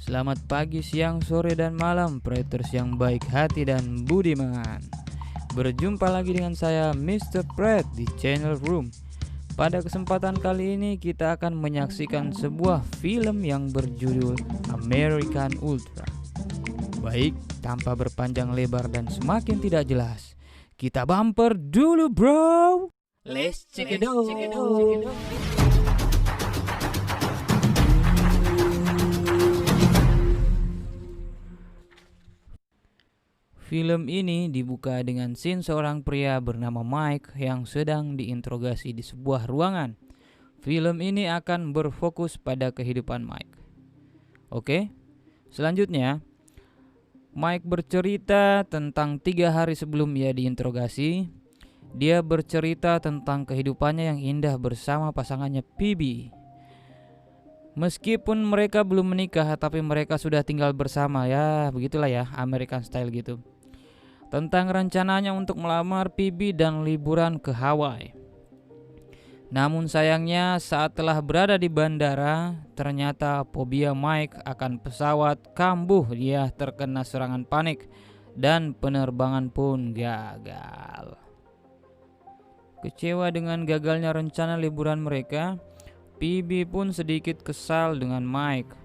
Selamat pagi, siang, sore, dan malam, Pretters yang baik hati dan budiman. Berjumpa lagi dengan saya, Mr. Pret, di channel Room. Pada kesempatan kali ini kita akan menyaksikan sebuah film yang berjudul American Ultra. Baik, tanpa berpanjang lebar dan semakin tidak jelas, kita bumper dulu, bro. Let's check it out. Film ini dibuka dengan scene seorang pria bernama Mike yang sedang diinterogasi di sebuah ruangan. Film ini akan berfokus pada kehidupan Mike. Oke, selanjutnya Mike bercerita tentang 3 hari sebelum ia diinterogasi. Dia bercerita tentang kehidupannya yang indah bersama pasangannya Phoebe. Meskipun mereka belum menikah, tapi mereka sudah tinggal bersama. Ya, begitulah ya, American style gitu. Tentang rencananya untuk melamar Phoebe dan liburan ke Hawaii. Namun sayangnya saat telah berada di bandara, ternyata fobia Mike akan pesawat kambuh. Dia terkena serangan panik dan penerbangan pun gagal. Kecewa dengan gagalnya rencana liburan mereka, Phoebe pun sedikit kesal dengan Mike.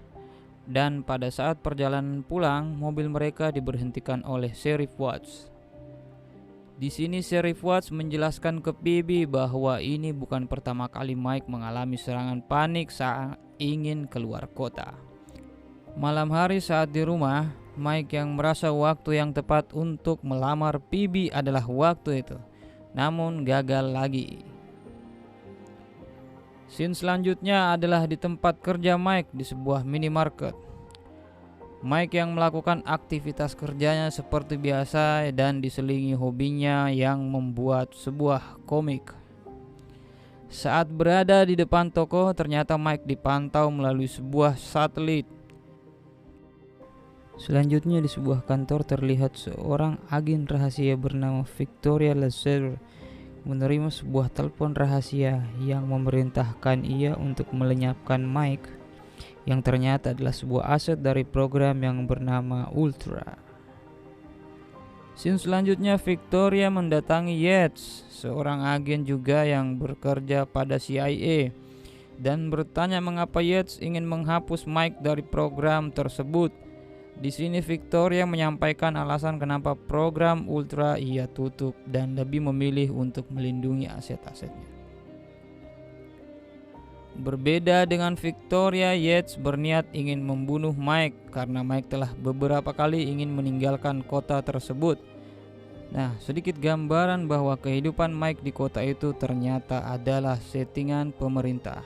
Dan pada saat perjalanan pulang, mobil mereka diberhentikan oleh Sheriff Watts. Di sini Sheriff Watts menjelaskan ke Phoebe bahwa ini bukan pertama kali Mike mengalami serangan panik saat ingin keluar kota. Malam hari saat di rumah, Mike yang merasa waktu yang tepat untuk melamar Phoebe adalah waktu itu, namun gagal lagi. Scene selanjutnya adalah di tempat kerja Mike di sebuah minimarket. Mike yang melakukan aktivitas kerjanya seperti biasa dan diselingi hobinya yang membuat sebuah komik. Saat berada di depan toko, ternyata Mike dipantau melalui sebuah satelit. Selanjutnya di sebuah kantor terlihat seorang agen rahasia bernama Victoria Lazar menerima sebuah telepon rahasia yang memerintahkan ia untuk melenyapkan Mike, yang ternyata adalah sebuah aset dari program yang bernama Ultra. Scene selanjutnya Victoria mendatangi Yates, seorang agen juga yang bekerja pada CIA, dan bertanya mengapa Yates ingin menghapus Mike dari program tersebut. Di sini Victoria menyampaikan alasan kenapa program Ultra ia tutup dan lebih memilih untuk melindungi aset-asetnya. Berbeda dengan Victoria, Yates berniat ingin membunuh Mike karena Mike telah beberapa kali ingin meninggalkan kota tersebut. Nah, sedikit gambaran bahwa kehidupan Mike di kota itu ternyata adalah settingan pemerintah.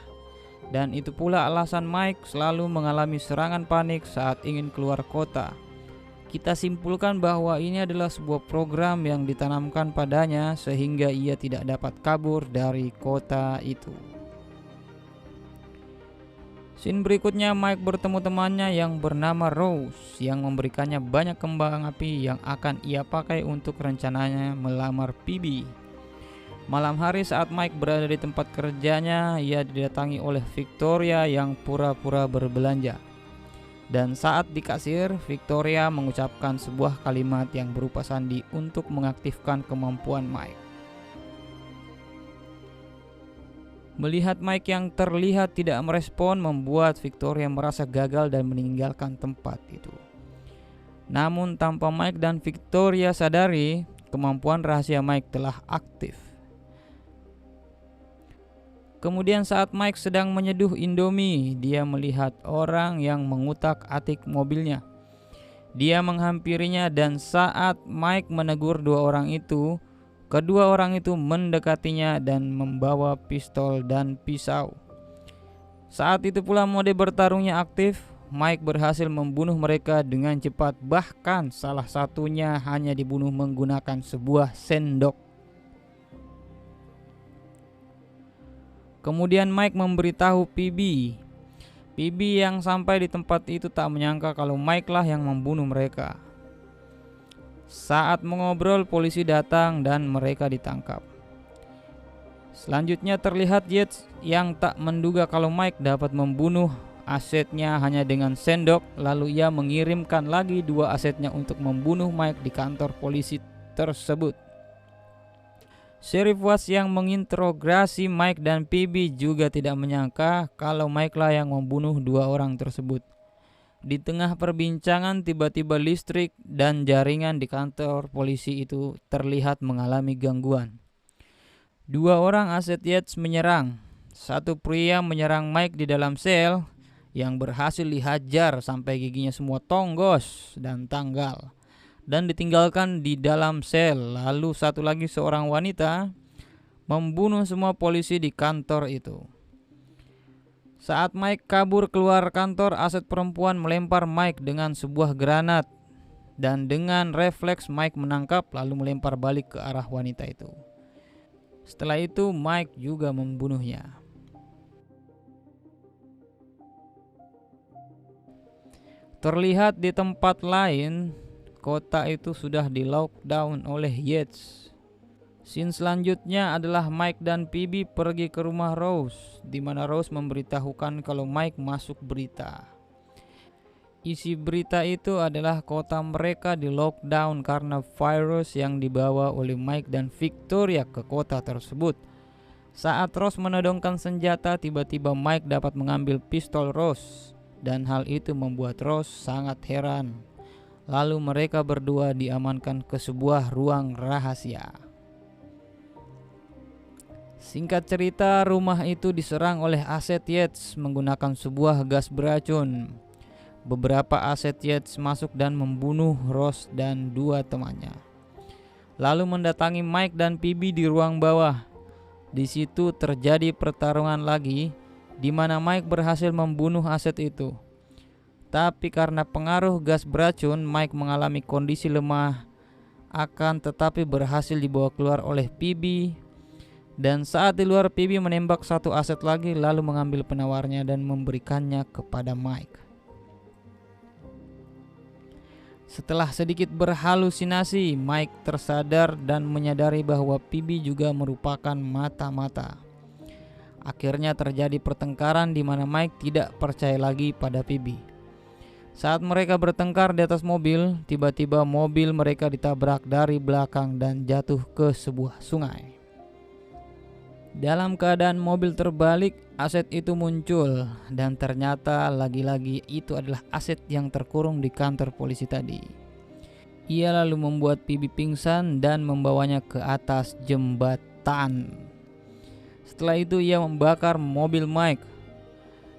Dan itu pula alasan Mike selalu mengalami serangan panik saat ingin keluar kota. Kita simpulkan bahwa ini adalah sebuah program yang ditanamkan padanya sehingga ia tidak dapat kabur dari kota itu. Scene berikutnya Mike bertemu temannya yang bernama Rose yang memberikannya banyak kembang api yang akan ia pakai untuk rencananya melamar Phoebe. Malam hari saat Mike berada di tempat kerjanya, ia didatangi oleh Victoria yang pura-pura berbelanja. Dan saat di kasir, Victoria mengucapkan sebuah kalimat yang berupa sandi untuk mengaktifkan kemampuan Mike. Melihat Mike yang terlihat tidak merespon membuat Victoria merasa gagal dan meninggalkan tempat itu. Namun tanpa Mike dan Victoria sadari, kemampuan rahasia Mike telah aktif. Kemudian saat Mike sedang menyeduh Indomie, dia melihat orang yang mengutak-atik mobilnya. Dia menghampirinya dan saat Mike menegur kedua orang itu mendekatinya dan membawa pistol dan pisau. Saat itu pula mode bertarungnya aktif. Mike berhasil membunuh mereka dengan cepat, bahkan salah satunya hanya dibunuh menggunakan sebuah sendok. Kemudian Mike memberitahu Phoebe. Phoebe yang sampai di tempat itu tak menyangka kalau Mike lah yang membunuh mereka. Saat mengobrol, polisi datang dan mereka ditangkap. Selanjutnya terlihat Yates yang tak menduga kalau Mike dapat membunuh asetnya hanya dengan sendok, lalu ia mengirimkan lagi 2 asetnya untuk membunuh Mike di kantor polisi tersebut. Sheriff Watts yang menginterogasi Mike dan Phoebe juga tidak menyangka kalau Mike lah yang membunuh 2 orang tersebut. Di tengah perbincangan, tiba-tiba listrik dan jaringan di kantor polisi itu terlihat mengalami gangguan. 2 orang aset Yates menyerang. Satu pria menyerang Mike di dalam sel yang berhasil dihajar sampai giginya semua tonggos dan tanggal dan ditinggalkan di dalam sel. Lalu satu lagi, seorang wanita, membunuh semua polisi di kantor itu. Saat Mike kabur keluar kantor, aset perempuan melempar Mike dengan sebuah granat, dan dengan refleks Mike menangkap lalu melempar balik ke arah wanita itu. Setelah itu Mike juga membunuhnya. Terlihat di tempat lain, kota itu sudah di lockdown oleh Yates. Scene selanjutnya adalah Mike dan Phoebe pergi ke rumah Rose, di mana Rose memberitahukan kalau Mike masuk berita. Isi berita itu adalah kota mereka di lockdown karena virus yang dibawa oleh Mike dan Victoria ke kota tersebut. Saat Rose menodongkan senjata, tiba-tiba Mike dapat mengambil pistol Rose, dan hal itu membuat Rose sangat heran. Lalu mereka berdua diamankan ke sebuah ruang rahasia. Singkat cerita, rumah itu diserang oleh aset Yates menggunakan sebuah gas beracun. Beberapa aset Yates masuk dan membunuh Rose dan 2 temannya. Lalu mendatangi Mike dan Phoebe di ruang bawah. Di situ terjadi pertarungan lagi, di mana Mike berhasil membunuh aset itu. Tapi karena pengaruh gas beracun, Mike mengalami kondisi lemah, akan tetapi berhasil dibawa keluar oleh Phoebe. Dan saat di luar, Phoebe menembak satu aset lagi lalu mengambil penawarnya dan memberikannya kepada Mike. Setelah sedikit berhalusinasi, Mike tersadar dan menyadari bahwa Phoebe juga merupakan mata-mata. Akhirnya terjadi pertengkaran di mana Mike tidak percaya lagi pada Phoebe. Saat mereka bertengkar di atas mobil, tiba-tiba mobil mereka ditabrak dari belakang dan jatuh ke sebuah sungai. Dalam keadaan mobil terbalik, aset itu muncul dan ternyata lagi-lagi itu adalah aset yang terkurung di kantor polisi tadi. Ia lalu membuat Phoebe pingsan dan membawanya ke atas jembatan. Setelah itu ia membakar mobil Mike.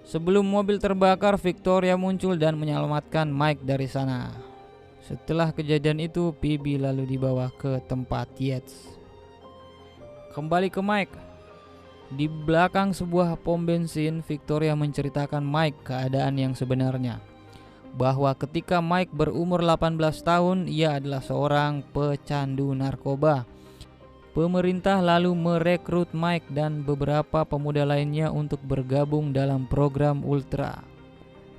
Sebelum mobil terbakar, Victoria muncul dan menyelamatkan Mike dari sana. Setelah kejadian itu, Phoebe lalu dibawa ke tempat Yates. Kembali ke Mike. Di belakang sebuah pom bensin, Victoria menceritakan Mike keadaan yang sebenarnya. Bahwa ketika Mike berumur 18 tahun, ia adalah seorang pecandu narkoba. Pemerintah lalu merekrut Mike dan beberapa pemuda lainnya untuk bergabung dalam program Ultra.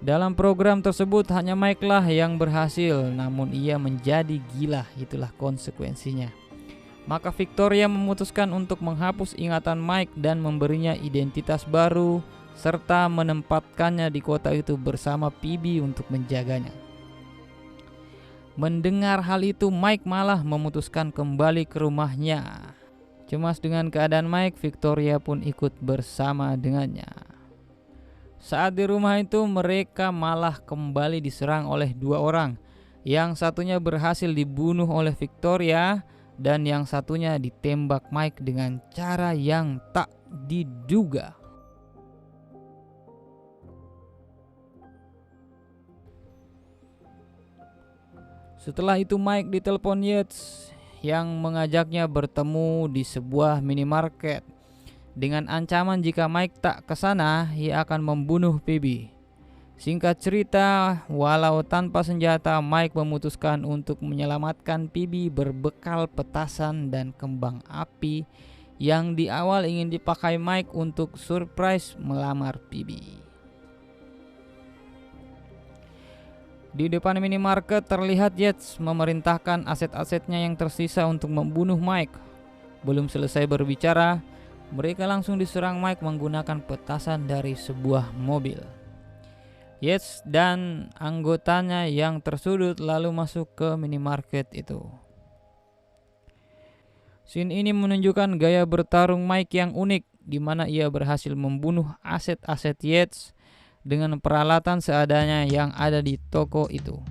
Dalam program tersebut hanya Mike lah yang berhasil, namun ia menjadi gila, itulah konsekuensinya. Maka Victoria memutuskan untuk menghapus ingatan Mike dan memberinya identitas baru serta menempatkannya di kota itu bersama Phoebe untuk menjaganya. Mendengar hal itu, Mike malah memutuskan kembali ke rumahnya. Cemas dengan keadaan Mike, Victoria pun ikut bersama dengannya. Saat di rumah itu, mereka malah kembali diserang oleh 2 orang. Yang satunya berhasil dibunuh oleh Victoria dan yang satunya ditembak Mike dengan cara yang tak diduga. Setelah itu Mike ditelepon Yates yang mengajaknya bertemu di sebuah minimarket dengan ancaman jika Mike tak kesana, ia akan membunuh Phoebe. Singkat cerita, walau tanpa senjata, Mike memutuskan untuk menyelamatkan Phoebe berbekal petasan dan kembang api yang di awal ingin dipakai Mike untuk surprise melamar Phoebe. Di depan minimarket terlihat Yates memerintahkan aset-asetnya yang tersisa untuk membunuh Mike. Belum selesai berbicara, mereka langsung diserang Mike menggunakan petasan dari sebuah mobil. Yates dan anggotanya yang tersudut lalu masuk ke minimarket itu. Scene ini menunjukkan gaya bertarung Mike yang unik, di mana ia berhasil membunuh aset-aset Yates dengan peralatan seadanya yang ada di toko itu.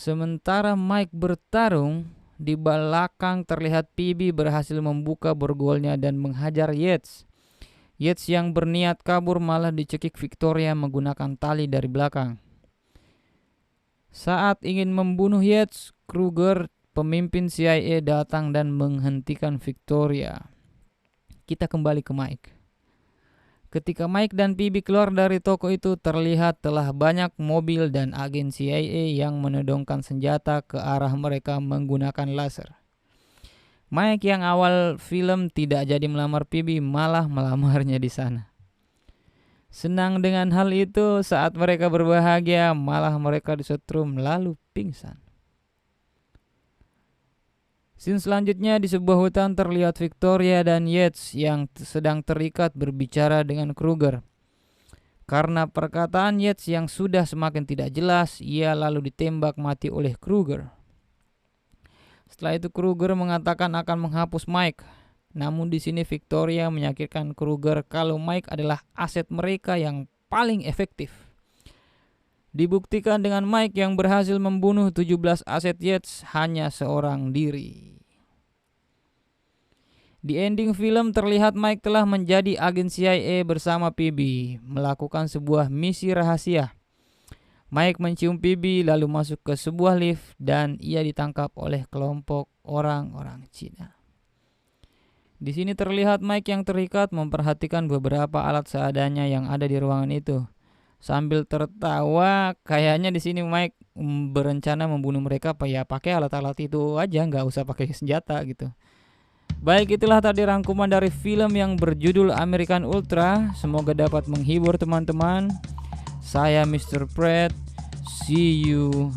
Sementara Mike bertarung, di belakang terlihat Phoebe berhasil membuka borgolnya dan menghajar Yates. Yates yang berniat kabur malah dicekik Victoria menggunakan tali dari belakang. Saat ingin membunuh Yates, Kruger, pemimpin CIA, datang dan menghentikan Victoria. Kita kembali ke Mike. Ketika Mike dan Phoebe keluar dari toko itu, terlihat telah banyak mobil dan agen CIA yang menodongkan senjata ke arah mereka menggunakan laser. Mike yang awal film tidak jadi melamar Phoebe, malah melamarnya di sana. Senang dengan hal itu, saat mereka berbahagia, malah mereka disetrum lalu pingsan. Scene selanjutnya di sebuah hutan terlihat Victoria dan Yates yang sedang terikat berbicara dengan Kruger. Karena perkataan Yates yang sudah semakin tidak jelas, ia lalu ditembak mati oleh Kruger. Setelah itu Kruger mengatakan akan menghapus Mike. Namun di sini Victoria meyakinkan Kruger kalau Mike adalah aset mereka yang paling efektif. Dibuktikan dengan Mike yang berhasil membunuh 17 aset Yates hanya seorang diri. Di ending film terlihat Mike telah menjadi agen CIA bersama Phoebe, melakukan sebuah misi rahasia. Mike mencium Phoebe lalu masuk ke sebuah lift dan ia ditangkap oleh kelompok orang-orang Cina. Di sini terlihat Mike yang terikat memperhatikan beberapa alat seadanya yang ada di ruangan itu. Sambil tertawa, kayaknya di sini Mike berencana membunuh mereka pakai alat-alat itu aja, nggak usah pakai senjata gitu. Baik, itulah tadi rangkuman dari film yang berjudul American Ultra. Semoga dapat menghibur teman-teman. Saya Mr. Pratt. See you